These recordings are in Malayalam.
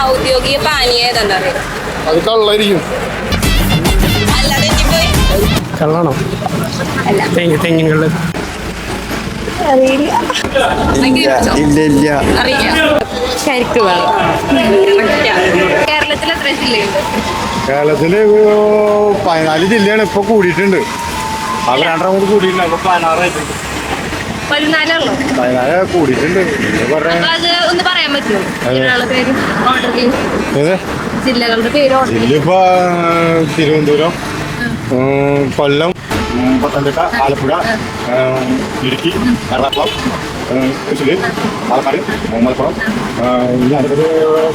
ഔദ്യോഗിക പാനീയം ഏതാ? അത് കള്ളായിരിക്കും. അല്ലാതെ തെറ്റിപ്പോയി. കള്ളാണോ? അല്ല. തെങ്ങിൻ കള്ള്. അറിയില്ല. ഇല്ല. അറിയില്ല. കരിക്ക് വെള്ളം. കേരളത്തിൽ എത്ര ജില്ലയുണ്ട്? കേരളത്തില് 14 ജില്ലയാണ് ഇപ്പൊ കൂടിയിട്ടുണ്ട്. അത് 2 കൂടി കൂടിയിട്ടുണ്ട്. അപ്പൊ 16 14 കൂടിയിട്ടുണ്ട്. അത് ഒന്ന് പറയാൻ പറ്റുമോ? ജില്ലകളുടെ പേര് ഓർഡർ ചെയ്യും. ജില്ലകളുടെ പേര് ഓർഡർ ജില്ല ഇപ്പൊ തിരുവനന്തപുരം, കൊല്ലം, പത്തനംതിട്ട, ആലപ്പുഴ, ഇടുക്കി, എറണാകുളം, തൃശ്ശൂർ, പാലക്കാട്, മലപ്പുറം,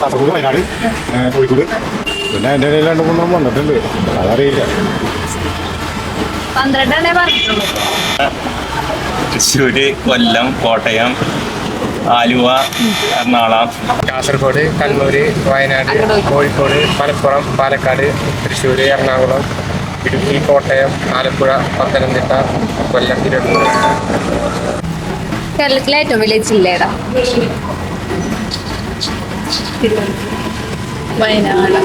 കാസർഗോഡ്, വയനാട്, കോഴിക്കോട്. പിന്നെ എൻ്റെ ഇടയിൽ 2-3 വന്നിട്ടുണ്ട്. അതറിയില്ല. 12 പറഞ്ഞിട്ടുള്ളൂ. തൃശ്ശൂര്, കൊല്ലം, കോട്ടയം, ആലുവ, എറണാകുളം, കാസർഗോഡ്, കണ്ണൂര്, വയനാട്, കോഴിക്കോട്, മലപ്പുറം, പാലക്കാട്, തൃശ്ശൂർ, എറണാകുളം, ഇടുക്കി, കോട്ടയം, ആലപ്പുഴ, പത്തനംതിട്ട, കൊല്ലം, തിരുവനന്തപുരം. കേരളത്തിലെ ഏറ്റവും വലിയ ജില്ല ഏതാ? വയനാട്.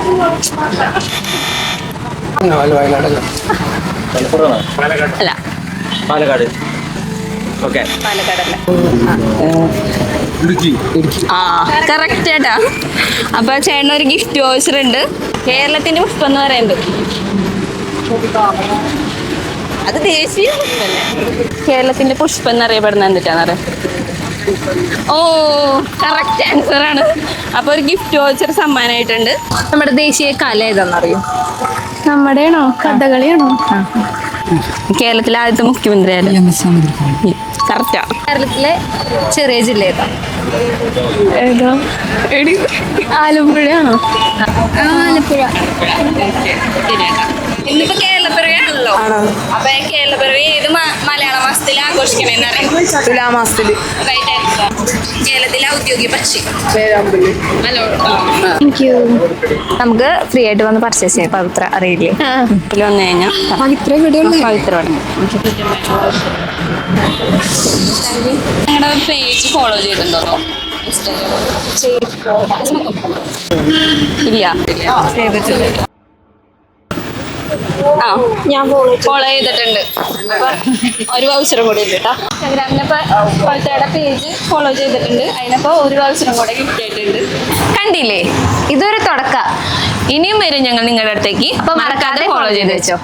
വയനാടല്ല. അല്ല, പാലക്കാട്. ഓക്കെ, പാലക്കാടല്ല. ഇടുക്കി. ആ, കറക്റ്റ് ഏട്ടാ. അപ്പൊ ചേട്ടനൊരു ഗിഫ്റ്റ് വൗച്ചർ ഉണ്ട്. കേരളത്തിന്റെ പുഷ്പം എന്ന് പറയുന്നത് അത് ദേശീയ പുഷ്പല്ലേ? കേരളത്തിന്റെ പുഷ്പം എന്നറിയപ്പെടുന്ന എന്തിട്ടാന്നറിയാം? ഓ, കറക്റ്റ് ആൻസർ ആണ്. അപ്പൊ ഒരു ഗിഫ്റ്റ് വൗച്ചർ സമ്മാനമായിട്ടുണ്ട്. നമ്മുടെ ദേശീയ കല ഏതാണെന്നറിയോ? നമ്മുടെയാണോ? കഥകളിയാണോ? കേരളത്തിലെ ആദ്യത്തെ മുഖ്യമന്ത്രി കറക്റ്റാ. കേരളത്തിലെ ചെറിയ ജില്ല ഏതാ? ആലപ്പുഴയാണോ? ആലപ്പുഴ. ഇന്നിപ്പോ കേരളപ്പിറവിയാണല്ലോ. അപ്പൊ കേരളപ്പിറവി ഏത് മലയാള മാസത്തിൽ ആഘോഷിക്കണെന്നറിയാം? തുലാമാസത്തില്. കേരളത്തിലെ ഔദ്യോഗിക പക്ഷി? നമുക്ക് ഫ്രീ ആയിട്ട് വന്ന് പർച്ചേസ് ചെയ്യാം. പവിത്ര അറിയില്ലേ? ഇതിൽ വന്നു കഴിഞ്ഞാൽ പവിത്ര നിങ്ങളുടെ പേജ് ഫോളോ ചെയ്തിട്ടുണ്ടോ? ഇല്ല. ആ, ഞാൻ ഫോളോ ചെയ്തിട്ടുണ്ട്. അപ്പൊ ഒരു വൗച്ചറും കൂടി ഉണ്ട് കേട്ടോ. ഇൻസ്റ്റാഗ്രാമിനിപ്പോ പവിത്രയുടെ പേജ് ഫോളോ ചെയ്തിട്ടുണ്ട്. അതിനപ്പോ ഒരു വൗച്ചറും കൂടെ ഗിഫ്റ്റ് ആയിട്ടുണ്ട്. കണ്ടില്ലേ? ഇതൊരു തുടക്ക. ഇനിയും വരും ഞങ്ങൾ നിങ്ങളുടെ അടുത്തേക്ക്. അപ്പൊ മറക്കാതെ ഫോളോ ചെയ്ത് വെച്ചോ.